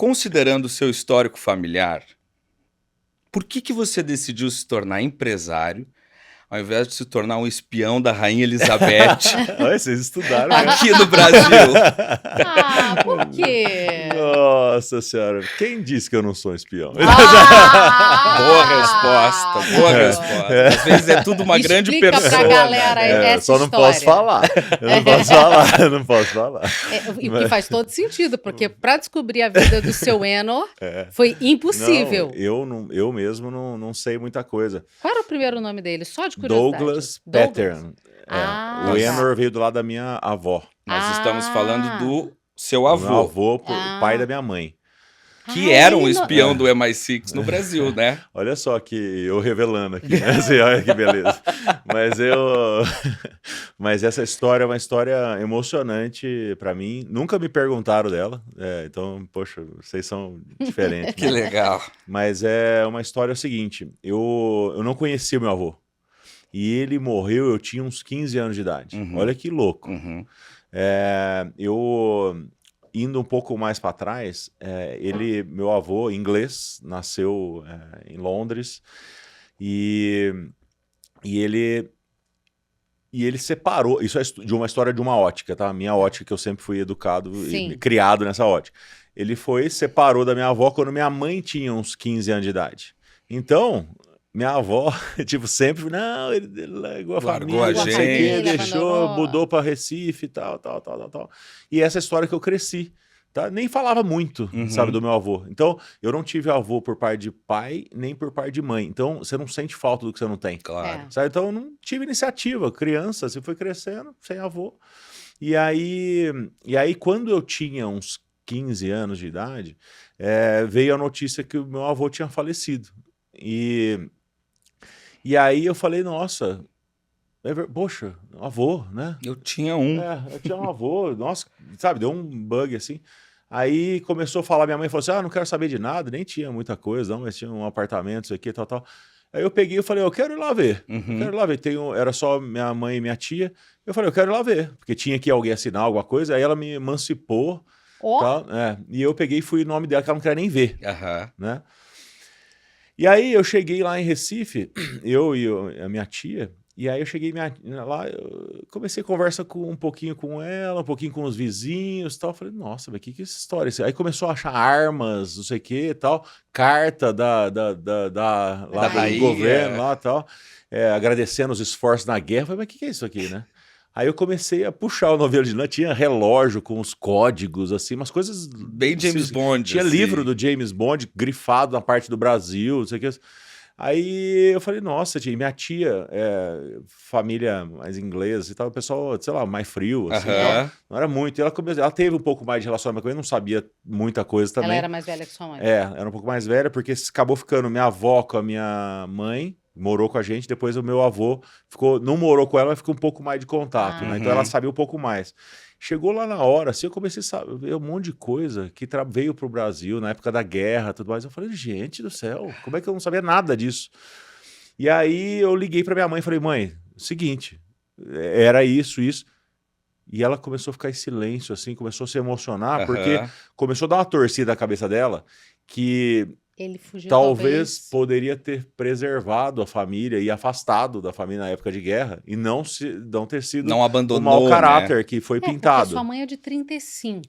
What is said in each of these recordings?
considerando o seu histórico familiar, por que você decidiu se tornar empresário ao invés de se tornar um espião da Rainha Elizabeth Olha, vocês estudaram, né? aqui no Brasil? Ah, por quê? Nossa senhora, quem disse que eu não sou espião? Boa resposta, boa resposta. Às vezes é tudo uma grande Explica pra persona. galera essa só não história. posso falar. Eu não posso falar, eu não posso falar. E o que faz todo sentido, porque para descobrir a vida do seu Enor foi impossível. Não, eu mesmo não sei muita coisa. Qual era o primeiro nome dele? Só de curiosidade. Douglas Pattern. O Enor veio do lado da minha avó. Nós estamos falando do seu Meu avô, avô, pai da minha mãe. que era um espião do MI6 no Brasil, né? Olha só que eu revelando aqui, né? Assim, olha que beleza. Mas essa história é uma história emocionante pra mim. Nunca me perguntaram dela, então, poxa, vocês são diferentes. Que legal. Mas é uma história seguinte, eu não conhecia meu avô. E ele morreu, eu tinha uns 15 anos de idade. Olha que louco. Eu... Indo um pouco mais para trás, meu avô, inglês, nasceu em Londres e ele separou, isso é de uma história de uma ótica, tá? Minha ótica que eu sempre fui educado e criado nessa ótica. Ele separou da minha avó quando minha mãe tinha uns 15 anos de idade. Então... Minha avó, tipo, sempre, não, ele largou a família, não sei o quê, deixou, mudou para Recife e tal. E essa história que eu cresci, tá? Nem falava muito, sabe, do meu avô. Então, eu não tive avô por parte de pai, nem por parte de mãe. Então, você não sente falta do que você não tem. Claro. Sabe? Então, eu não tive iniciativa. Criança, você foi crescendo, sem avô. E aí, quando eu tinha uns 15 anos de idade, veio a notícia que o meu avô tinha falecido. E aí eu falei, nossa, poxa, avô, né? Eu tinha um. Eu tinha um avô, nossa, sabe, deu um bug assim. Aí começou a falar, minha mãe falou assim, não quero saber de nada, nem tinha muita coisa, não, mas tinha um apartamento, isso aqui, tal. Aí eu peguei e falei, eu quero ir lá ver, quero ir lá ver. Era só minha mãe e minha tia, eu falei, eu quero ir lá ver, porque tinha que alguém assinar alguma coisa, aí ela me emancipou, tal, e eu peguei e fui o nome dela, que ela não queria nem ver, né? E aí eu cheguei lá em Recife, eu e a minha tia, e aí eu cheguei lá, eu comecei a conversa um pouquinho com ela, um pouquinho com os vizinhos e tal. Falei, nossa, mas que é essa história? Aí começou a achar armas, não sei o que e tal, carta lá do governo lá e tal, agradecendo os esforços na guerra. Falei, mas que é isso aqui, né? Aí eu comecei a puxar o novelo de lã, tinha relógio com os códigos, assim, umas coisas... Bem James Bond. Tinha assim. livro do James Bond grifado na parte do Brasil, não sei o que. Aí eu falei, nossa, tia, minha tia, família mais inglesa e tal, o pessoal, sei lá, mais frio, assim, não era muito. E ela teve um pouco mais de relacionamento com ele, não sabia muita coisa também. Ela era mais velha que sua mãe. Era um pouco mais velha, porque acabou ficando minha avó com a minha mãe, morou com a gente, depois o meu avô não morou com ela, mas ficou um pouco mais de contato, né? Então ela sabia um pouco mais. Chegou lá na hora, assim, eu comecei a ver um monte de coisa que veio pro Brasil na época da guerra e tudo mais. Eu falei, gente do céu, como é que eu não sabia nada disso? E aí eu liguei pra minha mãe e falei, mãe, seguinte, era isso. E ela começou a ficar em silêncio, assim, começou a se emocionar, porque começou a dar uma torcida na cabeça dela que... Ele fugiu, talvez poderia ter preservado a família e afastado da família na época de guerra e não ter sido não abandonou, o mau caráter que foi pintado. Sua mãe é de 35.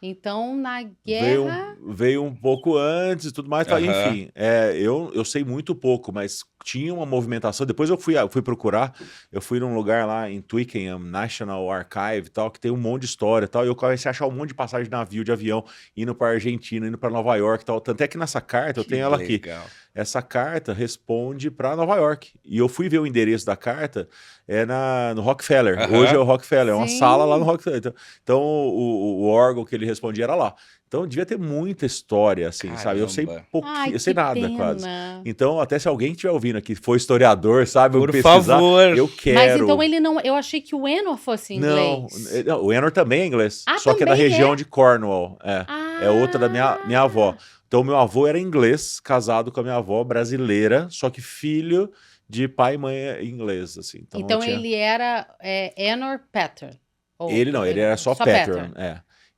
Então, na guerra... Veio um pouco antes e tudo mais. Enfim, eu sei muito pouco, mas tinha uma movimentação. Depois eu fui procurar, eu fui num lugar lá em Twickenham, National Archive, tal, que tem um monte de história, tal, e eu comecei a achar um monte de passagem de navio, de avião, indo para Argentina, indo para Nova York, tal. Tanto é que nessa carta, eu tenho ela aqui. Essa carta responde para Nova York. E eu fui ver o endereço da carta, no Rockefeller. Hoje é o Rockefeller, é uma sala lá no Rockefeller. Então o órgão que ele respondia era lá. Então devia ter muita história, assim, caramba, sabe? Eu sei pouquinho, eu sei nada pena. quase. Então, até se alguém estiver ouvindo aqui, for historiador, sabe? Por favor. Eu quero. Mas então ele não... Eu achei que o Enor fosse inglês. Não, o Enor também é inglês. Só que é da região de Cornwall. É outra da minha avó. Então, meu avô era inglês, casado com a minha avó brasileira, só que filho de pai e mãe inglês, assim. Então ele era Enor Pattern. Ele era só Pattern,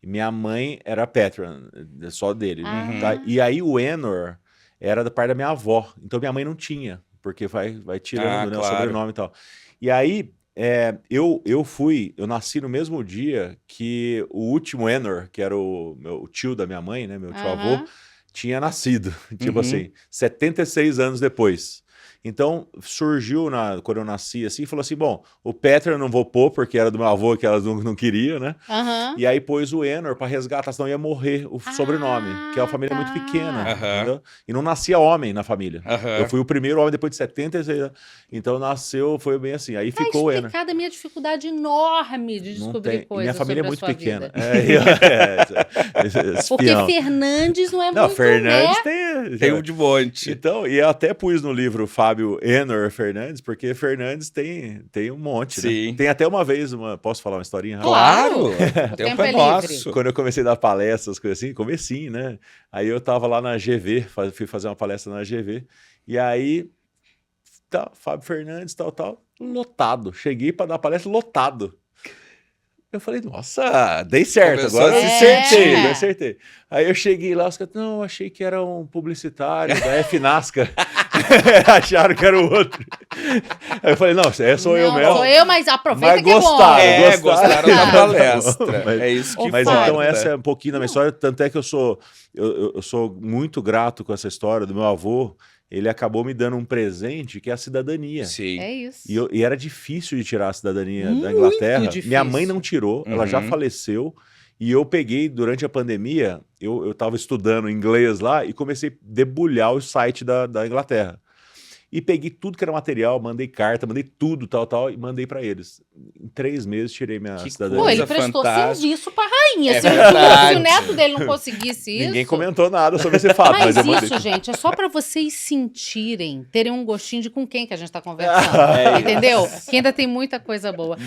E minha mãe era Patron, só dele. Ah. Tá? E aí o Enor era da parte da minha avó. Então minha mãe não tinha, porque vai tirando, né, o claro. sobrenome e tal. E aí eu nasci no mesmo dia que o último Enor, que era o tio da minha mãe, né, meu tio-avô, tinha nascido. Tipo assim, 76 anos depois. Então, surgiu, quando eu nasci assim, falou assim, bom, o Petra eu não vou pôr, porque era do meu avô, que elas não queriam, né? E aí pôs o Enor para resgatar, senão ia morrer o sobrenome, que é uma família muito pequena, entendeu? E não nascia homem na família. Eu fui o primeiro homem depois de 76 anos. Então, nasceu, foi bem assim. Aí ficou o Enor. Explicada a minha dificuldade enorme de descobrir coisas. Minha família é muito sobre a sua pequena. Porque Fernandes não é não, muito, Fernandes né? Tem um de monte. Então, e eu até pus no livro Fábio Enor Fernandes, porque Fernandes tem um monte, Sim. né? Tem até uma vez, posso falar uma historinha? Claro! O O tempo é nosso. livre. Quando eu comecei a dar palestras, coisas assim, comecinho, né? Aí eu tava lá na GV, fui fazer uma palestra na GV, e aí, Fábio Fernandes, tal, lotado. Cheguei para dar palestra lotado. Eu falei, nossa, dei certo, Começou agora a eu se acertei. Aí eu cheguei lá, os caras, não, achei que era um publicitário da FNASCA. Acharam que era o outro. Aí eu falei, não, sou eu mesmo. Sou eu, mas aproveita Mas que é bom. gostaram da palestra. Mas, É isso que mas importa. então essa é um pouquinho da minha história, tanto é que eu sou muito grato com essa história do meu avô. Ele acabou me dando um presente que é a cidadania. Sim. É isso. E era difícil de tirar a cidadania Muito da Inglaterra. difícil. Minha mãe não tirou, ela já faleceu. E eu peguei, durante a pandemia, eu estava estudando inglês lá e comecei a debulhar o site da Inglaterra. E peguei tudo que era material, mandei carta, mandei tudo, tal, e mandei para eles. Em 3 meses tirei minha cidadania. Pô, ele Coisa prestou fantástica. serviço pra rainha. É Se verdade. o neto dele não conseguisse isso... Ninguém comentou nada sobre esse fato, Mas mas eu mandei. isso, gente, é só pra vocês sentirem, terem um gostinho de com quem que a gente tá conversando. Entendeu? Que ainda tem muita coisa boa.